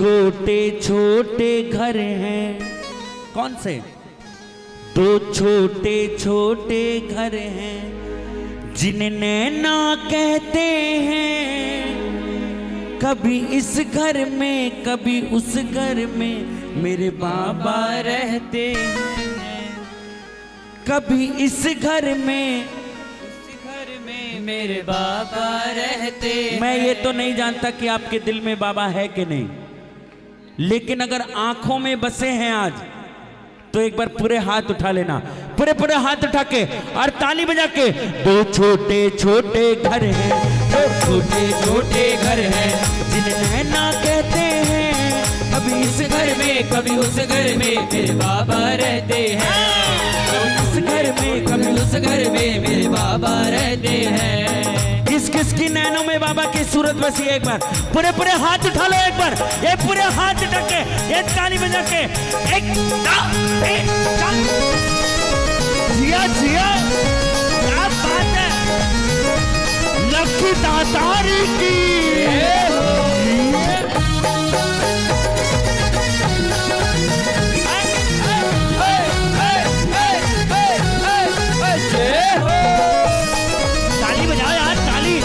छोटे छोटे घर हैं। कौन से? दो छोटे छोटे घर हैं जिन्हें ना कहते हैं। कभी इस घर में कभी उस घर में मेरे बाबा रहते हैं। कभी इस घर में मेरे बाबा रहते। मैं ये तो नहीं जानता कि आपके दिल में बाबा है कि नहीं, लेकिन अगर आंखों में बसे हैं आज तो एक बार पूरे हाथ उठा लेना, पूरे पूरे हाथ उठा के और ताली बजा के। दो छोटे छोटे घर हैं, दो छोटे छोटे घर हैं जिन्हें ना कहते हैं। कभी इस घर में कभी उस घर में मेरे बाबा रहते हैं। इस घर में कभी उस घर में मेरे बाबा रहते हैं। किस किस की नैनों में बाबा की सूरत बसी है? एक बार पूरे पूरे हाथ उठा लो, एक बार ये पूरे हाथ उठा के ये ताली बजा के। एक जिया जिया, क्या बात है। लक्की दातारी की ताली बजाओ यार, ताली।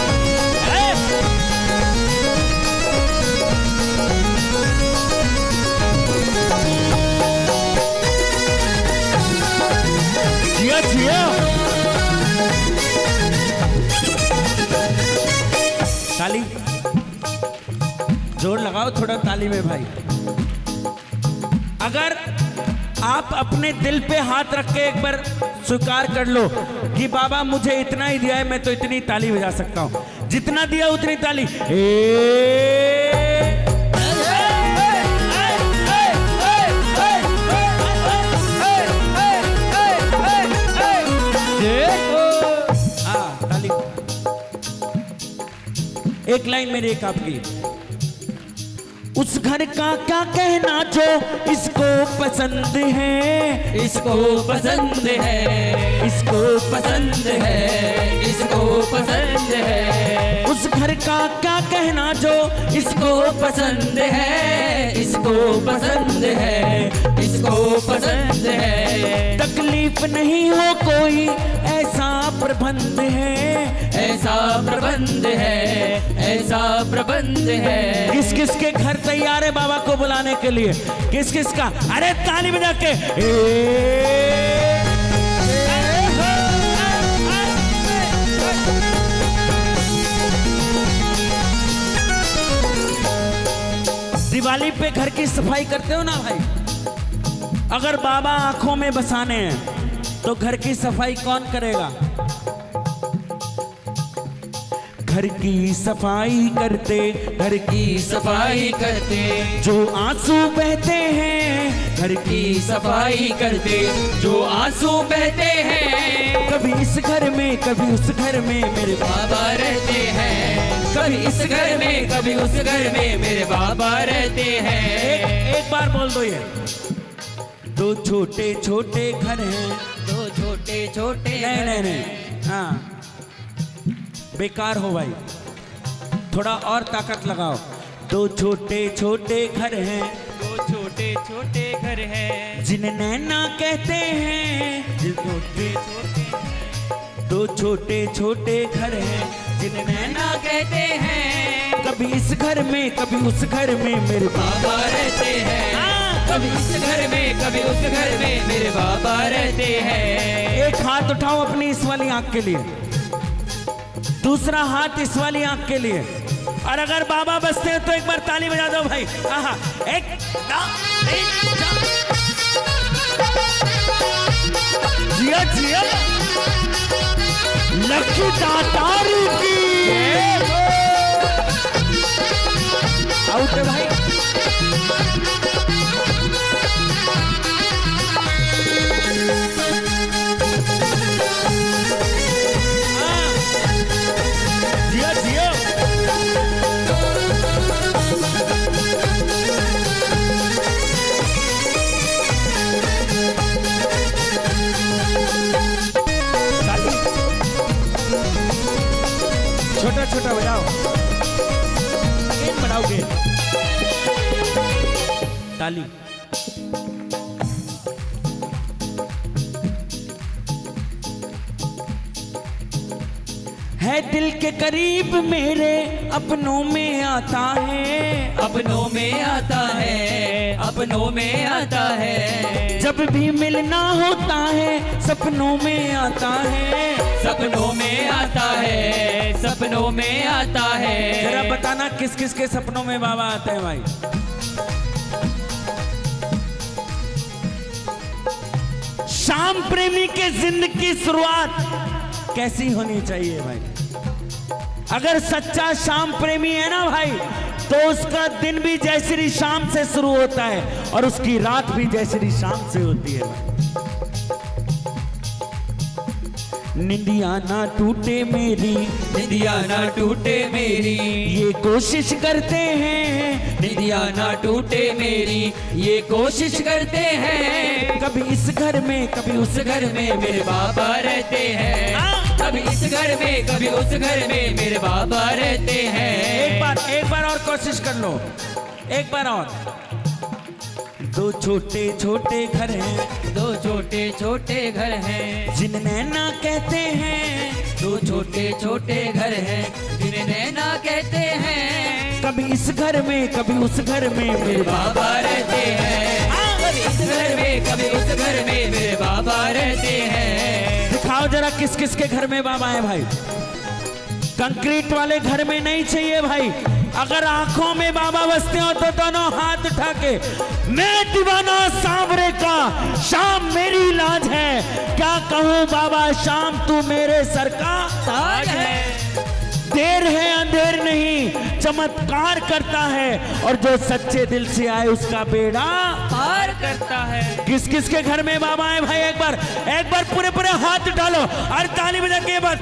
जिया जिया, ताली जोर लगाओ थोड़ा ताली में भाई। अगर आप अपने दिल पे हाथ रख के एक बार स्वीकार कर लो कि बाबा मुझे इतना ही दिया है, मैं तो इतनी ताली बजा सकता हूं, जितना दिया उतनी ताली। ताली। एक लाइन मेरी एक आपकी। उस घर का क्या कहना जो इसको पसंद है। इसको पसंद है, इसको पसंद है, इसको पसंद है। उस घर का क्या कहना जो इसको पसंद है, इसको पसंद है, इसको पसंद है। तकलीफ नहीं हो कोई ऐसा प्रबंध है। ऐसा प्रबंध है, ऐसा प्रबंध है। किस किस के घर तैयार है बाबा को बुलाने के लिए? किस किस का? अरे ताली बजा के। दिवाली पे घर की सफाई करते हो ना भाई? अगर बाबा आंखों में बसाने हैं तो घर की सफाई कौन करेगा? घर की सफाई करते, घर की सफाई करते, जो आंसू बहते हैं। घर की सफाई करते, जो आंसू बहते हैं। कभी इस घर में कभी उस घर में मेरे बाबा रहते हैं। कभी इस घर में कभी उस घर में मेरे बाबा रहते हैं। एक बार बोल दो ये। दो छोटे छोटे घर हैं। दो छोटे छोटे नहीं नहीं नहीं, हाँ बेकार हो भाई, थोड़ा और ताकत लगाओ। दो छोटे छोटे घर हैं। दो छोटे छोटे घर हैं जिन्हें ना कहते हैं। छोटे छोटे, दो छोटे छोटे घर हैं जिन्हें ना कहते हैं। कभी इस घर में कभी उस घर में मेरे बाबा रहते हैं। कभी इस घर में कभी उस घर में मेरे बाबा रहते हैं। एक हाथ उठाओ अपनी इस वाली आंख के लिए, दूसरा हाथ इस वाली आंख के लिए, और अगर बाबा बसते हैं तो एक बार ताली बजा दो भाई। आहा, एक दो तीन चार। जिया जिया, लक्की दातारी की आउट है भाई। जिया जिया, छोटा छोटा बजाओ, बढ़ाओगे। ताली। है दिल के करीब मेरे, अपनों में आता है, अपनों में आता है, अपनों में आता है। जब भी मिलना होता है सपनों में आता है, सपनों में आता है, सपनों में आता है। जरा बताना किस किस के सपनों में बाबा आते हैं भाई। शाम प्रेमी के जिंदगी की शुरुआत कैसी होनी चाहिए भाई? अगर सच्चा शाम प्रेमी है ना भाई, तो उसका दिन भी जैसी शाम से शुरू होता है और उसकी रात भी जैसी शाम से होती है भाई। निंदिया ना टूटे मेरी, निंदिया ना टूटे मेरी, ये कोशिश करते हैं। निंदिया ना टूटे मेरी, ये कोशिश करते हैं। कभी इस घर में कभी उस घर में मेरे बाबा रहते हैं। कभी इस घर में कभी उस घर में मेरे बाबा रहते हैं। एक बार और कोशिश कर लो, एक बार और। दो छोटे छोटे घर हैं, दो छोटे छोटे घर हैं, जिन्हें नैना कहते हैं। दो छोटे छोटे घर हैं, जिन्हें नैना कहते हैं। कभी इस घर में कभी उस घर में मेरे बाबा रहते हैं। कभी इस घर में कभी उस घर में मेरे बाबा रहते हैं। दिखाओ जरा किस किस के घर में बाबा है भाई। कंक्रीट वाले घर में नहीं चाहिए भाई। अगर आंखों में बाबा बसते हो तो दोनों हाथ उठा के, मैं दीवाना सांवरे का, शाम मेरी लाज है। क्या कहूँ बाबा, शाम तू मेरे सर का ताज है। देर है अंधेर नहीं, चमत्कार करता है, और जो सच्चे दिल से आए उसका बेड़ा पार करता है। किस किस के घर में बाबा है भाई? एक बार पूरे पूरे हाथ उठा लो और ताली बजा के बस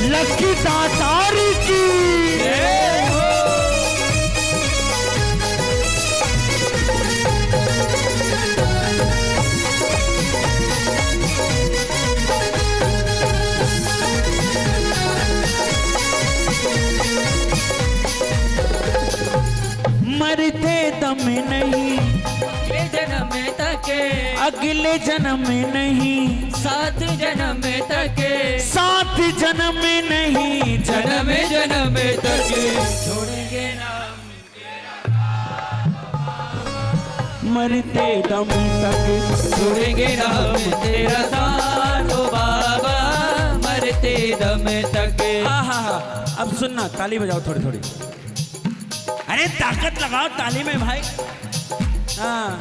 लक्की दातारी की। मरते दम नहीं, अगले जन्म तक, अगले जन्म में नहीं, 7 जन्म तक, 7 जन्म में नहीं, जन्म जन्म तक छोड़ेंगे नाम। मरते दम तक छोड़ेंगे नाम तेरा साथ ओ बाबा, मरते दम तक। अब सुनना, ताली बजाओ थोड़ी थोड़ी। अरे ताकत लगाओ ताली में भाई। हाँ,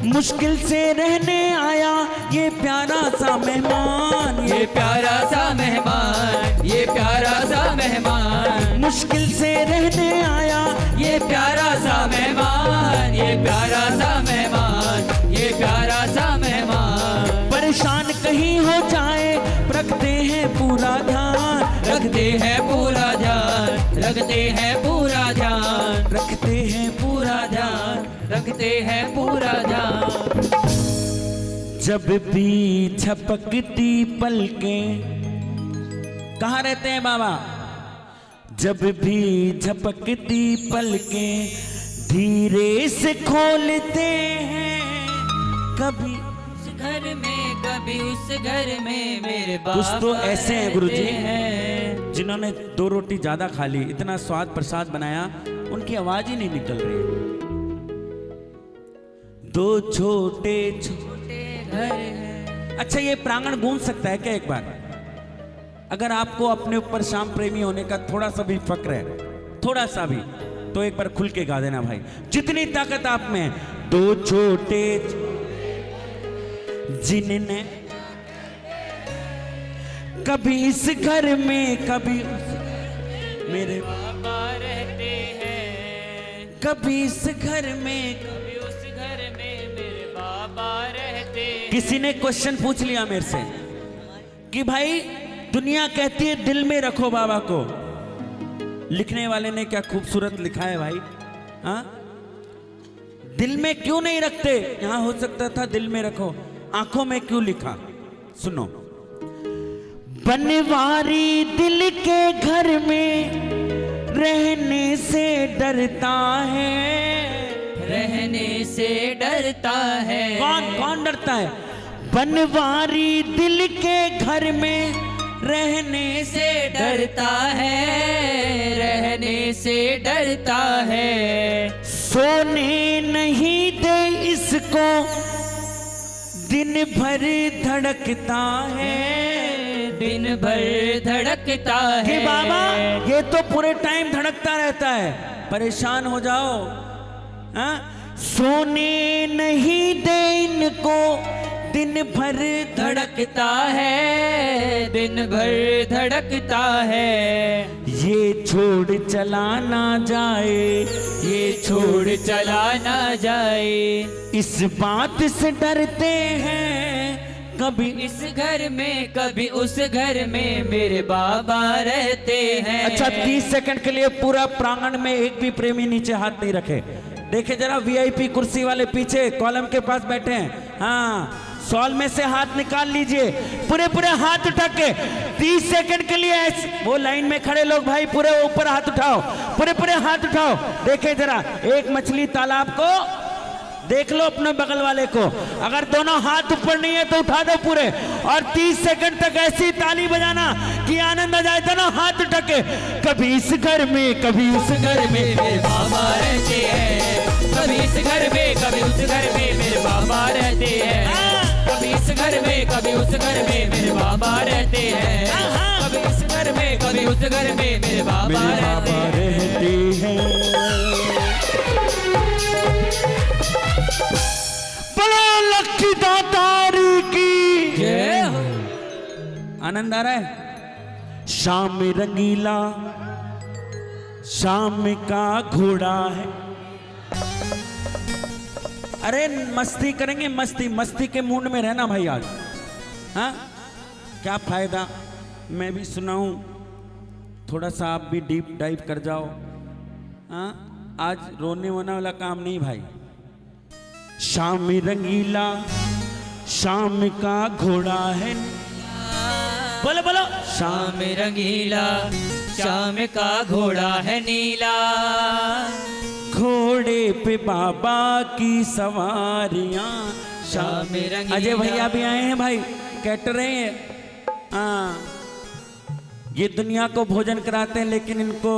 मुश्किल से रहने आया ये प्यारा सा मेहमान, ये प्यारा सा मेहमान, ये प्यारा सा मेहमान। मुश्किल से रहने आया ये प्यारा सा मेहमान, ये प्यारा सा मेहमान, ये प्यारा सा मेहमान। परेशान कहीं हो जाए रखते हैं पूरा ध्यान, रखते हैं पूरा ध्यान, रखते हैं पूरा ध्यान, रखते हैं पूरा ध्यान, रखते हैं पूरा ध्यान। जब भी झपकती पलकें, कहाँ रहते हैं बाबा? जब भी झपकती पलकें धीरे से खोलते हैं। कभी घर में कभी उस घर में मेरे बाबा कुछ तो ऐसे हैं गुरुजी हैं, जिन्होंने 2 रोटी ज्यादा खा ली, इतना स्वाद प्रसाद बनाया, उनकी आवाज ही नहीं निकल रही है। 2 छोटे छोटे घर है। अच्छा, ये प्रांगण गूंज सकता है क्या एक बार? अगर आपको अपने ऊपर शाम प्रेमी होने का थोड़ा सा भी फक्र है, थोड़ा सा भी, तो एक बार खुल के गा देना भाई, जितनी ताकत आप में है। 2 छोटे जिन्हें कभी इस घर में कभी मेरे बाबा रहते हैं। कभी इस घर में कभी उस घर में मेरे बाबा रहते हैं। किसी ने क्वेश्चन पूछ लिया मेरे से कि भाई दुनिया कहती है दिल में रखो बाबा को, लिखने वाले ने क्या खूबसूरत लिखा है भाई। हाँ, दिल में क्यों नहीं रखते? यहां हो सकता था दिल में रखो, आंखों में क्यों लिखा? सुनो, बनवारी दिल के घर में रहने से डरता है। रहने से डरता है। कौन कौन डरता है? बनवारी दिल के घर में रहने से डरता है। रहने से डरता है। सोने नहीं दे इसको दिन भर धड़कता है। दिन भर धड़कता है। कि बाबा ये तो पूरे टाइम धड़कता रहता है, परेशान हो जाओ। हाँ? सोने नहीं दे इनको दिन भर धड़कता है। दिन भर धड़कता है। ये छोड़ चला ना जाए, ये छोड़ चला ना जाए। इस बात से डरते हैं कभी इस घर में कभी उस घर में मेरे बाबा रहते हैं। अच्छा 30 सेकंड के लिए पूरा प्रांगण में एक भी प्रेमी नीचे हाथ नहीं रखे। देखे जरा वीआईपी कुर्सी वाले पीछे कॉलम के पास बैठे हैं। हाँ, सॉल में से हाथ निकाल लीजिए, पूरे पूरे हाथ उठा के 30 सेकंड के लिए वो लाइन में खड़े लोग भाई पूरे ऊपर हाथ उठाओ, पूरे पूरे हाथ उठाओ। देखे जरा एक मछली तालाब को देख लो, अपने बगल वाले को। अगर दोनों हाथ ऊपर नहीं है तो उठा दो पूरे, और 30 सेकंड तक ऐसी ताली बजाना कि आनंद आ जाए। दोनों हाथ उठा के कभी इस घर में कभी उस घर में मेरे बाबा रहते हैं। कभी इस घर में कभी उस घर में मेरे बाबा रहते हैं। कभी इस घर में कभी उस घर में मेरे बाबा रहते हैं। कभी इस घर में कभी उस घर में मेरे बाबा रहते हैं। लक्ष्मी दातारी की जय हो। आनंद आ रहा है। शाम में रंगीला शाम का घोड़ा है। अरे मस्ती करेंगे, मस्ती मस्ती के मूड में रहना भाई आज। हाँ क्या फायदा मैं भी सुनाऊं, थोड़ा सा आप भी डीप डाइव कर जाओ। हाँ आज रोने वोने वाला काम नहीं भाई। शाम रंगीला शाम का घोड़ा है। बोलो बोलो। शाम रंगीला शाम का घोड़ा है नीला। घोड़े पे बाबा की सवारियां। शाम रंगीला। अजय भैया भी आए हैं भाई, कैटर रहे हैं। हाँ ये दुनिया को भोजन कराते हैं, लेकिन इनको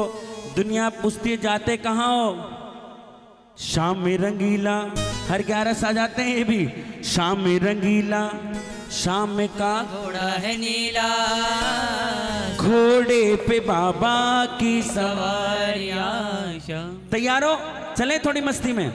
दुनिया पूछती है जाते कहाँ हो। शाम में रंगीला हर 11 आ जाते हैं ये भी। शाम में रंगीला शाम का घोड़ा है नीला। घोड़े पे बाबा की सवारियां। तैयार हो, चले थोड़ी मस्ती में।